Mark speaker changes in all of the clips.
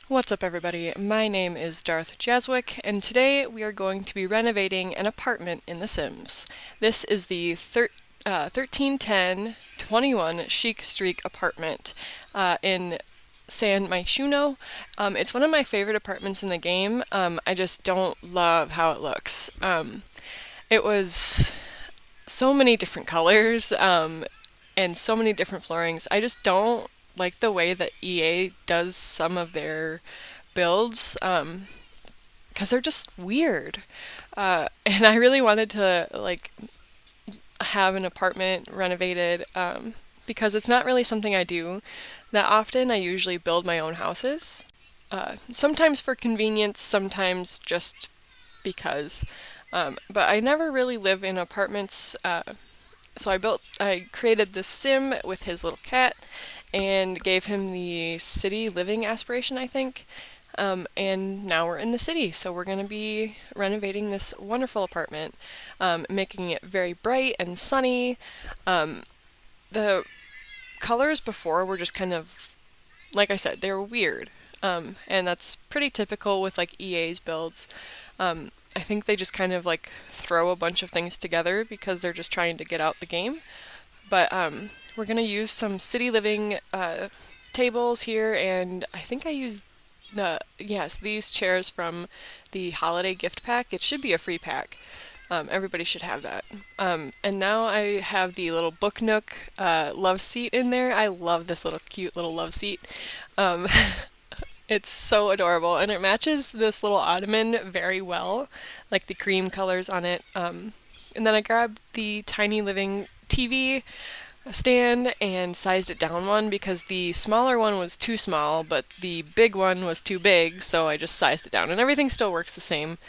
Speaker 1: What's up, everybody? My name is Darth Jaswick, and today we are going to be renovating an apartment in The Sims. This is the 1310 21 Chic Streak apartment in San Myshuno. It's one of my favorite apartments in the game. I just don't love how it looks. It was so many different colors, and so many different floorings. I just don't like the way that EA does some of their builds, because they're just weird. And I really wanted to like have an apartment renovated, because it's not really something I do that often. I usually build my own houses, sometimes for convenience, sometimes just because. But I never really live in apartments. So I created this sim with his little cat and gave him the city living aspiration, I think. And now we're in the city, so we're going to be renovating this wonderful apartment, making it very bright and sunny. The colors before were just kind of, like I said, they were weird. And that's pretty typical with like EA's builds. I think they just kind of like throw a bunch of things together because they're just trying to get out the game. But we're gonna use some city living tables here, and I think I used these chairs from the holiday gift pack. It should be a free pack. Everybody should have that. And now I have the little book nook love seat in there. I love this little cute little love seat. Um, it's so adorable, and it matches this little ottoman very well, like the cream colors on it. And then I grabbed the tiny living TV stand and sized it down one because the smaller one was too small, but the big one was too big, so I just sized it down, and everything still works the same.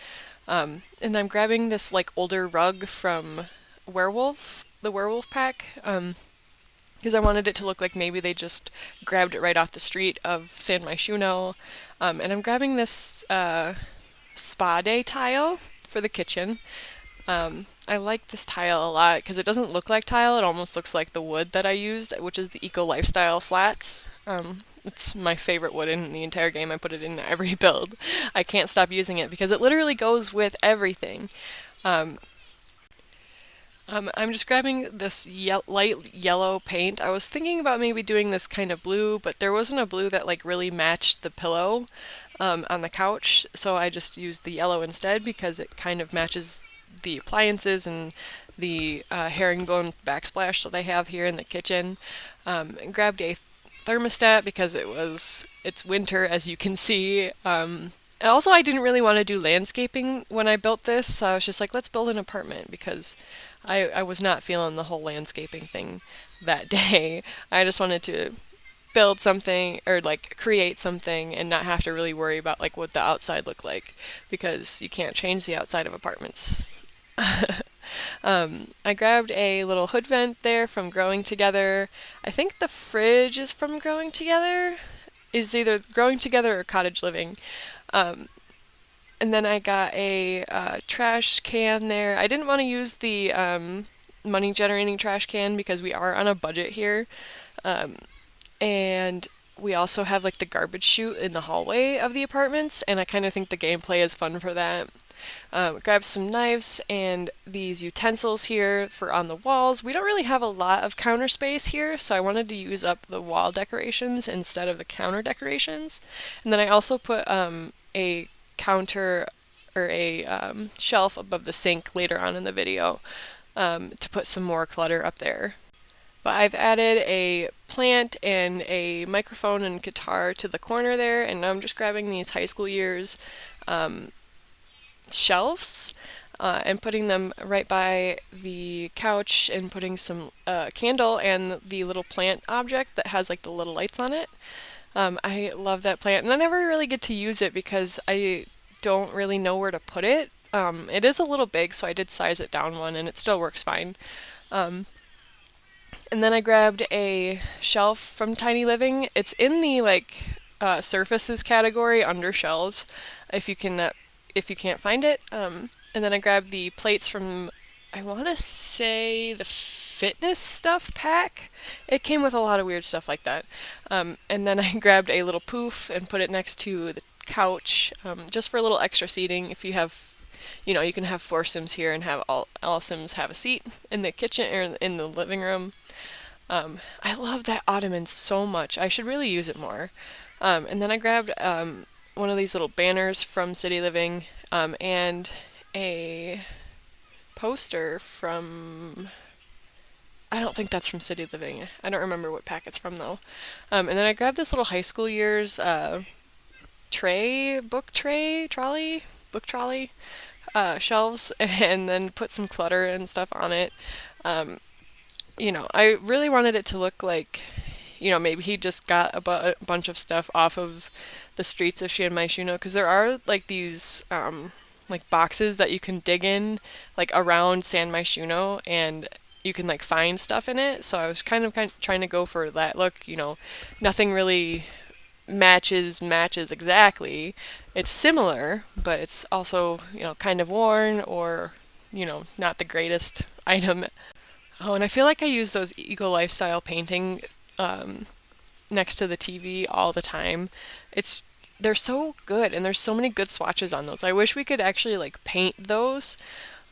Speaker 1: And I'm grabbing this like older rug from the Werewolf pack, because I wanted it to look like maybe they just grabbed it right off the street of San Myshuno. And I'm grabbing this spa day tile for the kitchen. I like this tile a lot because it doesn't look like tile, it almost looks like the wood that I used, which is the Eco Lifestyle slats. It's my favorite wood in the entire game. I put it in every build. I can't stop using it because it literally goes with everything. Um, I'm just grabbing this light yellow paint. I was thinking about maybe doing this kind of blue, but there wasn't a blue that like really matched the pillow on the couch, so I just used the yellow instead because it kind of matches the appliances and the herringbone backsplash that I have here in the kitchen. Grabbed a thermostat because it's winter, as you can see. And also, I didn't really want to do landscaping when I built this, so I was just like, let's build an apartment because I was not feeling the whole landscaping thing that day. I just wanted to build something or like create something and not have to really worry about like what the outside looked like because you can't change the outside of apartments. I grabbed a little hood vent there from Growing Together. I think the fridge is from Growing Together. Is either Growing Together or Cottage Living. Um, and then I got a trash can there. I didn't want to use the money generating trash can because we are on a budget here. Um, and we also have like the garbage chute in the hallway of the apartments, and I kind of think the gameplay is fun for that. Grab some knives and these utensils here for on the walls. We don't really have a lot of counter space here, so I wanted to use up the wall decorations instead of the counter decorations. And then I also put a counter or a shelf above the sink later on in the video, to put some more clutter up there. But I've added a plant and a microphone and guitar to the corner there, and now I'm just grabbing these high school years um, shelves and putting them right by the couch and putting some candle and the little plant object that has like the little lights on it. I love that plant, and I never really get to use it because I don't really know where to put it. It is a little big, so I did size it down one, and it still works fine. Um, and then I grabbed a shelf from Tiny Living. It's in the like surfaces category under shelves, if you can if you can't find it. And then I grabbed the plates from, I want to say the fitness stuff pack. It came with a lot of weird stuff like that. And then I grabbed a little poof and put it next to the couch, just for a little extra seating. If you have, you can have 4 Sims here and have all Sims have a seat in the kitchen or in the living room. I love that ottoman so much. I should really use it more. And then I grabbed one of these little banners from City Living, and a poster from. I don't think that's from City Living. I don't remember what pack it's from though. And then I grabbed this little high school years book trolley, shelves, and then put some clutter and stuff on it. I really wanted it to look like, maybe he just got a bunch of stuff off of the streets of Chiang Mai-Shuno, because there are like these like boxes that you can dig in like around San Myshuno, and you can like find stuff in it. So I was kind of trying to go for that look. Nothing really matches exactly. It's similar, but it's also kind of worn, or not the greatest item. Oh, and I feel like I use those Eco Lifestyle painting next to the TV all the time. It's they're so good, and there's so many good swatches on those. I wish we could actually like paint those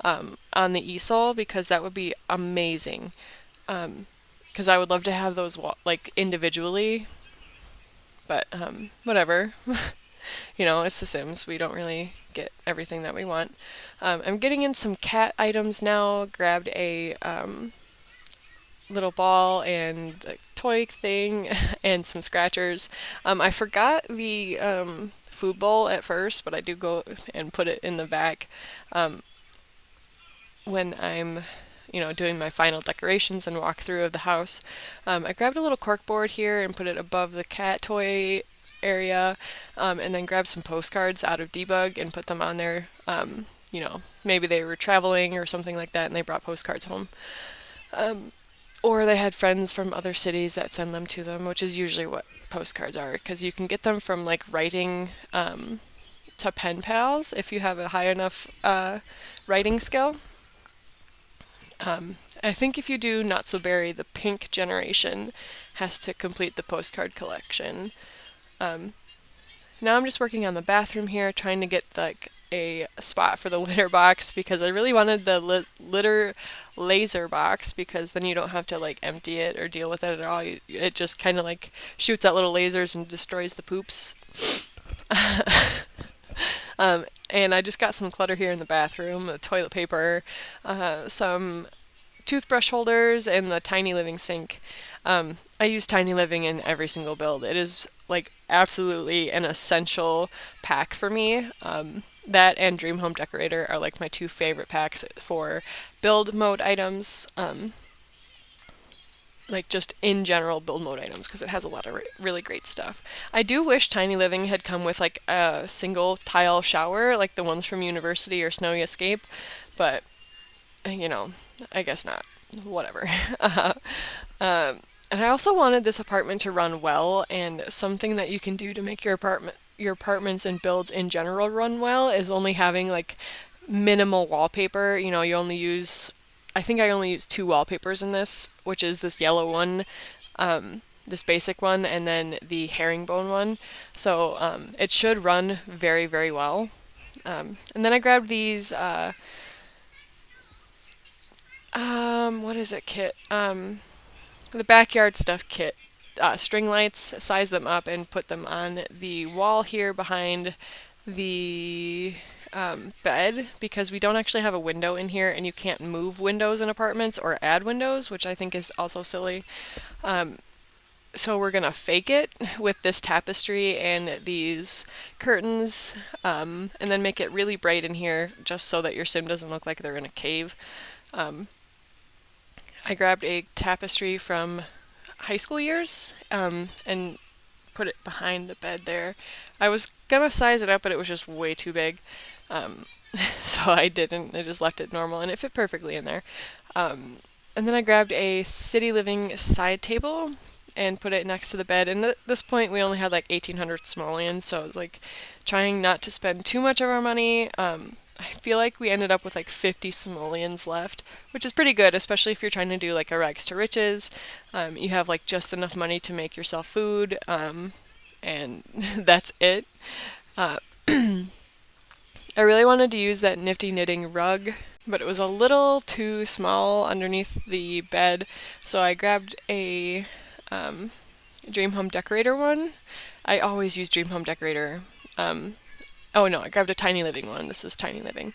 Speaker 1: on the easel, because that would be amazing. Because I would love to have those like individually, but whatever. It's The Sims. We don't really get everything that we want. I'm getting in some cat items now. Grabbed a little ball and a toy thing and some scratchers. I forgot the food bowl at first, but I do go and put it in the back when I'm doing my final decorations and walkthrough of the house. I grabbed a little cork board here and put it above the cat toy area, and then grabbed some postcards out of Debug and put them on there. Maybe they were traveling or something like that and they brought postcards home. Or they had friends from other cities that send them to them, which is usually what postcards are, because you can get them from like writing to pen pals if you have a high enough writing skill. I think if you do Not So Berry, the pink generation has to complete the postcard collection. Now I'm just working on the bathroom here, trying to get like a spot for the litter box, because I really wanted the litter laser box, because then you don't have to like empty it or deal with it at all. It just kind of like shoots out little lasers and destroys the poops. And I just got some clutter here in the bathroom, the toilet paper, some toothbrush holders, and the Tiny Living sink. I use Tiny Living in every single build. It is like absolutely an essential pack for me. That and Dream Home Decorator are like my 2 favorite packs for build mode items. Like just in general build mode items, because it has a lot of really great stuff. I do wish Tiny Living had come with like a single tile shower like the ones from University or Snowy Escape, but I guess not. Whatever. And I also wanted this apartment to run well, and something that you can do to make your apartments and builds in general run well is only having like minimal wallpaper. I think I only use 2 wallpapers in this, which is this yellow one, this basic one, and then the herringbone one. So it should run very, very well. And then I grabbed these, what is it, kit? The backyard stuff kit. String lights, size them up and put them on the wall here behind the bed, because we don't actually have a window in here, and you can't move windows in apartments or add windows, which I think is also silly. So we're gonna fake it with this tapestry and these curtains, and then make it really bright in here, just so that your sim doesn't look like they're in a cave. I grabbed a tapestry from high school years, and put it behind the bed there. I was gonna size it up, but it was just way too big. So I didn't. I just left it normal, and it fit perfectly in there. And then I grabbed a City Living side table and put it next to the bed. And at this point, we only had like 1,800 simoleons, so I was like trying not to spend too much of our money. I feel like we ended up with like 50 simoleons left, which is pretty good, especially if you're trying to do like a rags to riches. You have like just enough money to make yourself food, and that's it. Uh, I really wanted to use that nifty knitting rug, but it was a little too small underneath the bed, so I grabbed a Dream Home Decorator one. I always use Dream Home Decorator. Um, oh no, I grabbed a Tiny Living one. This is Tiny Living.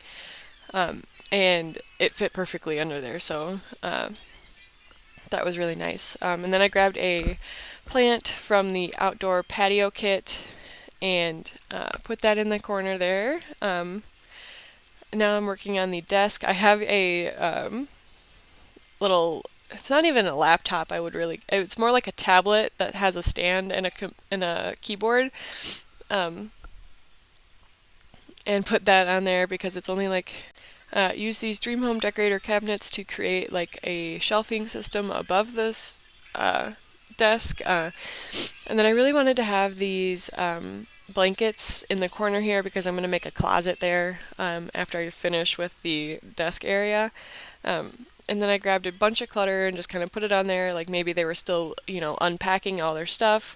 Speaker 1: And it fit perfectly under there, so that was really nice. And then I grabbed a plant from the outdoor patio kit and put that in the corner there. Now I'm working on the desk. I have a little, it's not even a laptop, it's more like a tablet that has a stand and a keyboard. Um, and put that on there because it's only like use these Dream Home Decorator cabinets to create like a shelving system above this desk. And then I really wanted to have these blankets in the corner here because I'm going to make a closet there after I finish with the desk area. And then I grabbed a bunch of clutter and just kind of put it on there, like maybe they were still, unpacking all their stuff.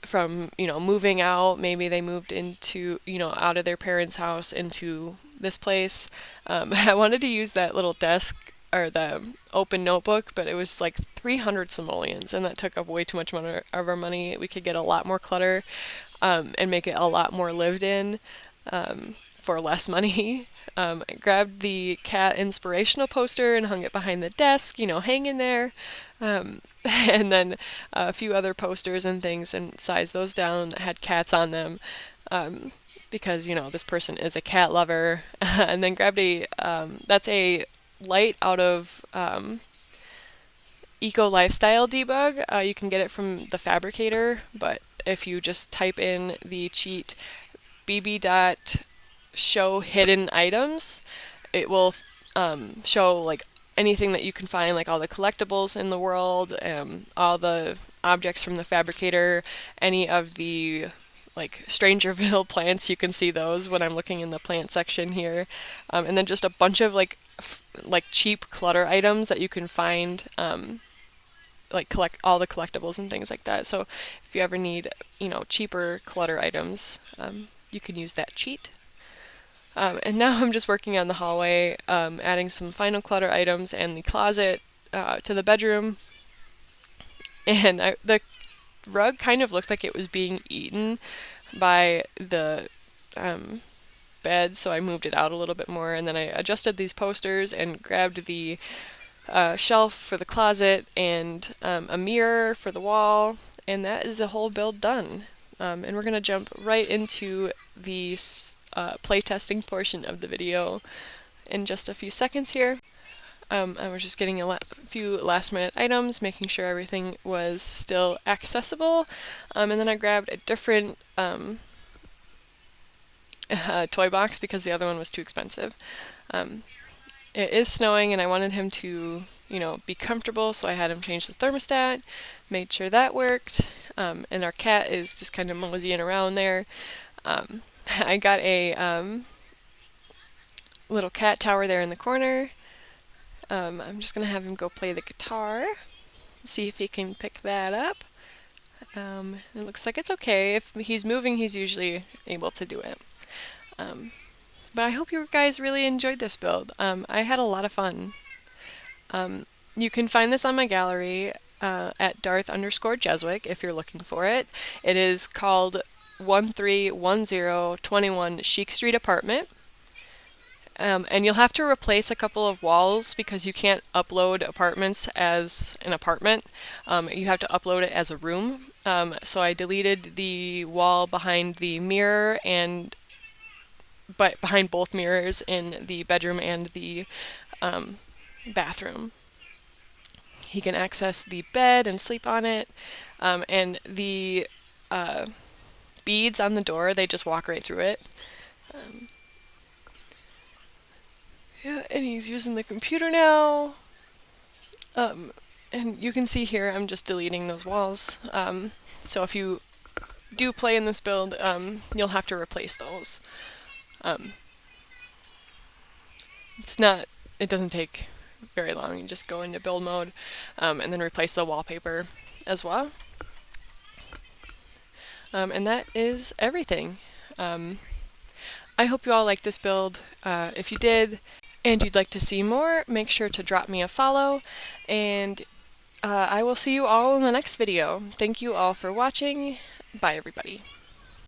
Speaker 1: From moving out, maybe they moved into out of their parents' house into this place. I wanted to use that little desk or the open notebook, but it was like 300 simoleons and that took up way too much of our money. We could get a lot more clutter and make it a lot more lived in for less money. I grabbed the cat inspirational poster and hung it behind the desk, hanging there. And then a few other posters and things and sized those down that had cats on them because, this person is a cat lover. And then grabbed that's a light out of Eco Lifestyle Debug. You can get it from the Fabricator, but if you just type in the cheat bb.show hidden items, it will show like anything that you can find, like all the collectibles in the world, all the objects from the Fabricator, any of the like Strangerville plants, you can see those when I'm looking in the plant section here. And then just a bunch of like cheap clutter items that you can find, like collect all the collectibles and things like that. So if you ever need, cheaper clutter items, you can use that cheat. And now I'm just working on the hallway, adding some final clutter items and the closet to the bedroom. And the rug kind of looked like it was being eaten by the bed, so I moved it out a little bit more. And then I adjusted these posters and grabbed the shelf for the closet and a mirror for the wall. And that is the whole build done. And we're going to jump right into the playtesting portion of the video in just a few seconds here. I was just getting a few last minute items, making sure everything was still accessible. And then I grabbed a different toy box because the other one was too expensive. It is snowing and I wanted him to be comfortable, so I had him change the thermostat, made sure that worked, and our cat is just kind of moseying around there. I got a little cat tower there in the corner. I'm just going to have him go play the guitar, see if he can pick that up. It looks like it's okay. If he's moving, he's usually able to do it. But I hope you guys really enjoyed this build. I had a lot of fun. You can find this on my gallery at Darth_Jeswick if you're looking for it. It is called 131021 Chic Street Apartment. And you'll have to replace a couple of walls because you can't upload apartments as an apartment. You have to upload it as a room. So I deleted the wall behind the mirror but behind both mirrors in the bedroom and the bathroom. He can access the bed and sleep on it. And the beads on the door, they just walk right through it. Yeah, and he's using the computer now. And you can see here I'm just deleting those walls. So if you do play in this build, you'll have to replace those. It doesn't take very long. You just go into build mode and then replace the wallpaper as well. And that is everything. I hope you all liked this build. If you did and you'd like to see more, make sure to drop me a follow, and I will see you all in the next video. Thank you all for watching. Bye, everybody.